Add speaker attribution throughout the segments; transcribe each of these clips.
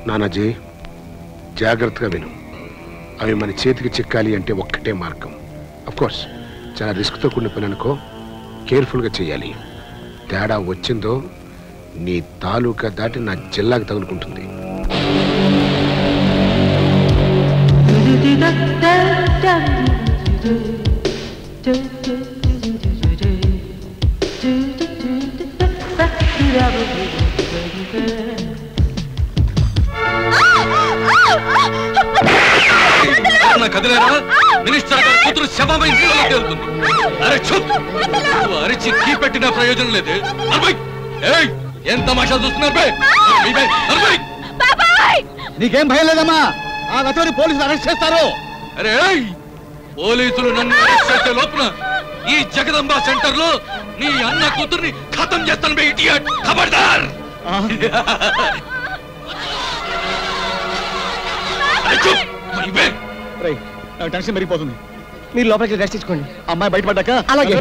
Speaker 1: నానాజీ జాగ్రత్తగా విను. అవి మన చేతికి చిక్కాలి అంటే ఒక్కటే మార్గం. అఫ్కోర్స్ చాలా రిస్క్తో కూడిన పని అనుకో, కేర్ఫుల్గా చేయాలి. తేడా వచ్చిందో నీ తాలూకా దాటి నా జిల్లాకు తగులుకుంటుంది.
Speaker 2: మినిస్టర్ గారి కూతురు శవమై నీళ్ళలో తేలుతుంది. అరే చూప్, నువ్వు అరిచి కీ పెట్టిన ప్రయోజనం లేదు. ఏం తమాషా చూస్తున్నారు?
Speaker 3: నీకేం భయం లేదమ్మా, ఆ గతని పోలీసులు అరెస్ట్ చేస్తారు.
Speaker 2: అరే పోలీసులు నన్ను అరెస్ట్ చేసే లోపున ఈ జగదంబ సెంటర్ లో నీ అన్న కూతుర్ని ఖతం చేస్తాను. ఇడియట్, ఖబర్దార్.
Speaker 3: టెన్షన్ పెరిగిపోతుంది.
Speaker 4: మీరు లోపలికి రెస్ట్ తీసుకోండి.
Speaker 3: అమ్మాయి బయటపడ్డాక
Speaker 4: అలాగే.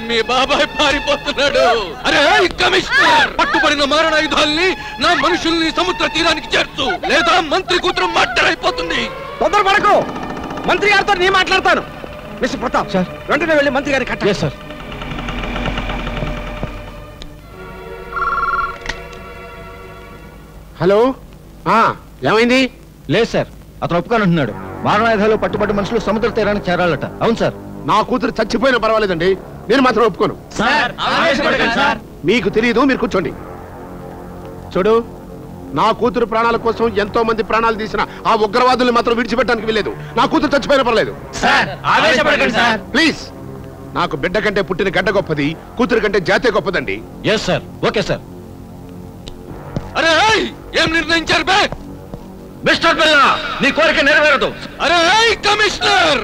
Speaker 2: మీ బాబాయ్ పారిపోతున్నాడు. అరే కమిషనర్, పట్టుబడిన మారణాయుధాల్ని నా మనుషుల్ని సముద్ర తీరానికి చేర్చు, లేదా మంత్రి కూతురు మర్డర్ అయిపోతుంది.
Speaker 4: తొందరపడకు, మంత్రి గారితో నేను మాట్లాడతాను. మిస్టర్ ప్రతాప్ సార్, వెంటనే వెళ్ళి మంత్రి గారికి కట్టాలి సార్.
Speaker 1: హలో, ఏమైంది?
Speaker 3: లేదు సార్, అతను ఒప్పుకొని ఉంటున్నాడు. మారణాయుధాలు పట్టుబడి మనుషులు సముద్ర తీరానికి చేరాలట. అవును సార్.
Speaker 1: నా కూతురు చచ్చిపోయినా పర్వాలేదండి, నేను మాత్రం ఒప్పుకోను. మీకు తెలియదు, మీరు కూర్చోండి. చూడు, నా కూతురు ప్రాణాల కోసం ఎంతో మంది ప్రాణాలు తీసిన ఆ ఉగ్రవాదుల్ని మాత్రం విడిచిపెట్టడానికి వెళ్ళలేదు. నా కూతురు చచ్చిపోయినా పర్లేదు. ప్లీజ్, నాకు బిడ్డ కంటే పుట్టిన గడ్డ గొప్పది, కూతురు కంటే జాతే గొప్పదండి.
Speaker 3: Yes sir, okay sir.
Speaker 2: అరే ఏం నిర్ణయించారు బే?
Speaker 3: మిస్టర్ బిల్లా, నీ కోరిక నెరవేరదు.
Speaker 2: అరే కమిషనర్,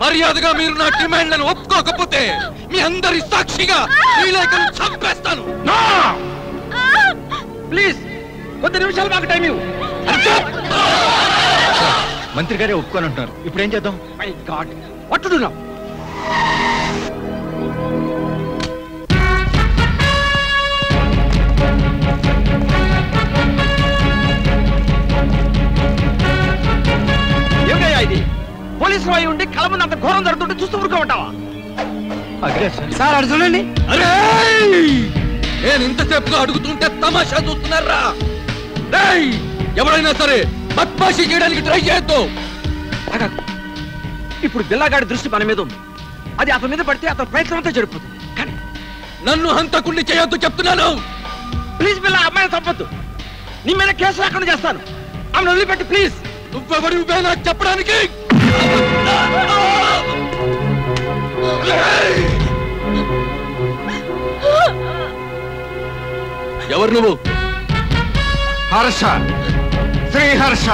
Speaker 2: మర్యాదగా మీరు నా డిమాండ్లను ఒప్పుకోకపోతే మీ అందరి సాక్షిగా శ్రీలేఖను చంపేస్తాను.
Speaker 4: ప్లీజ్ కొద్ది నిమిషాలు మాకు టైం ఇవ్వు.
Speaker 3: మంత్రి గారే ఒప్పుకొని ఉంటున్నారు. ఇప్పుడు ఏం చేద్దాం?
Speaker 4: My God, what to do now? ఏమిటయ్యా ఇది? పోలీసులు అయి ఉండి కళ్ళ ముందు అంత ఘోరం జరుగుతుంటే చూస్తూ ఊరుకోమంటావా? సార్ అడు చూడండి.
Speaker 2: అరే నేను ఇంతసేపుగా అడుగుతుంటే తమాషా చూస్తున్నారా? ఎవరైనా సరే బద్మాషి చేయడానికి ట్రై చేయొద్దు.
Speaker 4: ఇప్పుడు బిల్లాగాడి దృష్టి మన మీద ఉంది. అది అతని మీద పడితే అతని ప్రయత్నం అంతా జరిగిపోతుంది. కానీ
Speaker 2: నన్ను హంతకుణ్ణి చేయొద్దు చెప్తున్నాను.
Speaker 4: ప్లీజ్ బిల్లా, అమ్మాయిని తప్పొద్దు. నీ మీద కేసు రాకుండా చేస్తాను. ఆమెను వదిలిపెట్టి ప్లీజ్.
Speaker 2: నువ్వెవడి నాకు చెప్పడానికి? ఎవరు నువ్వు?
Speaker 3: Harsha, Shri Harsha.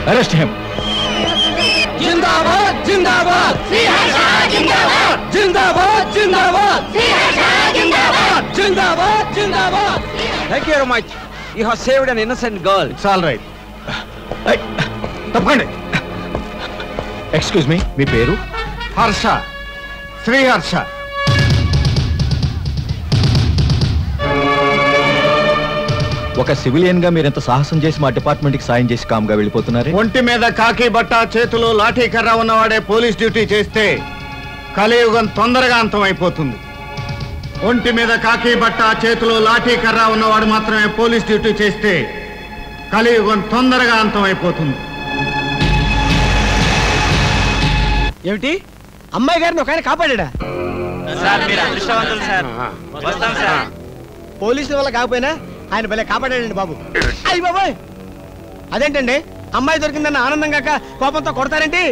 Speaker 3: Arrest him.
Speaker 2: Jindabad, Jindabad. Jindabad, Jindabad. Jindabad, Jindabad. Jindabad.
Speaker 4: Thank you very much. You have saved an innocent girl.
Speaker 3: It's all right. Tapkandi. Excuse me, మీ పేరు?
Speaker 4: హర్ష, శ్రీహర్ష.
Speaker 3: ఒక సివిలియన్ గా మీరెంత సాహసం చేసి మా డిపార్ట్మెంట్ కి సాయం చేసి కామ్గా వెళ్ళిపోతున్నారే?
Speaker 4: ఒంటి మీద కాకి బట్ట, చేతిలో లాఠీ కర్ర ఉన్నవాడే పోలీస్ డ్యూటీ చేస్తే కలియుగం తొందరగా అంతమైపోతుంది. ఒంటి మీద కాకి బట్ట, చేతిలో లాఠీ కర్ర ఉన్నవాడు మాత్రమే పోలీస్ డ్యూటీ చేస్తే కలియుగం తొందరగా అంతమైపోతుంది.
Speaker 5: ఏమిటి, అమ్మాయి గారిని ఒక ఆయన కాపాడా? పోలీసుల వల్ల కాకపోయినా ఆయన భలే కాపాడాడండి బాబు. అయ్యి బాబాయ్, అదేంటండి అమ్మాయి దొరికిందన్న ఆనందం కాక కోపంతో కొడతారేంటి?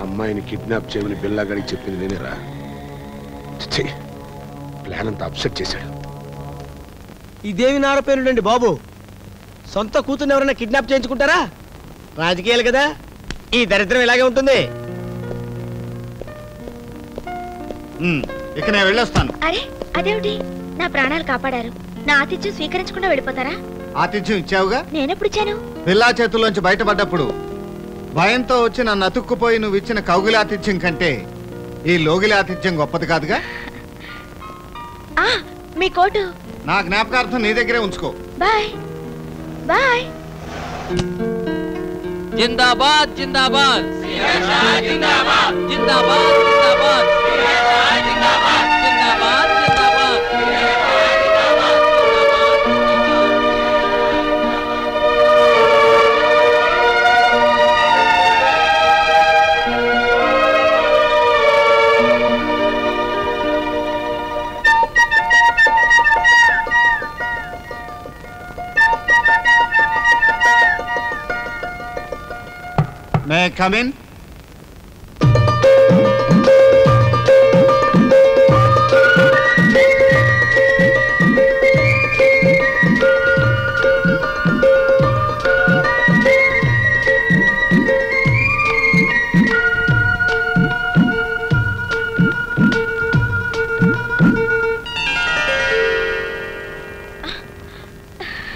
Speaker 1: అమ్మాయిని కిడ్నాప్ చేయమని బిల్లాగాడికి చెప్పింది నేనేరా. ప్లాన్ అంతా అప్సెట్ చేశాడు.
Speaker 5: ఇదేమి నారపేరుడండి బాబు, సొంత కూతుర్ని ఎవరైనా కిడ్నాప్ చేయించుకుంటారా? రాజకీయాలు కదా, ఈ దరిద్రం ఇలాగే ఉంటుంది.
Speaker 4: ఇక నేను వెళ్ళొస్తాను.
Speaker 6: అరే అదేమిటి, నా ప్రాణాలు కాపాడారు, నా ఆతిథ్యం స్వీకరించకుండా వెళ్ళిపోతారా?
Speaker 4: ఆతిథ్యం ఇచ్చావుగా.
Speaker 6: నేనెప్పుడు ఇచ్చాను?
Speaker 4: పిల్లా చేతుల్లోంచి బయటపడ్డప్పుడు భయంతో వచ్చి నన్ను అతుక్కుపోయి నువ్వు ఇచ్చిన కౌగిలి ఆతిథ్యం కంటే ఈ లోగిలి ఆతిథ్యం గొప్పది కాదుగా.
Speaker 6: మీ కోటు
Speaker 4: నా జ్ఞాపకార్థం నీ దగ్గరే ఉంచుకో.
Speaker 6: Bye bye.
Speaker 2: జిందాబాద్ జిందాబాద్ జిందాబాద్ జిందాబాద్ జిందాబాద్ జిందాబాద్ జిందాబాద్ జిందాబాద్.
Speaker 4: May I come in?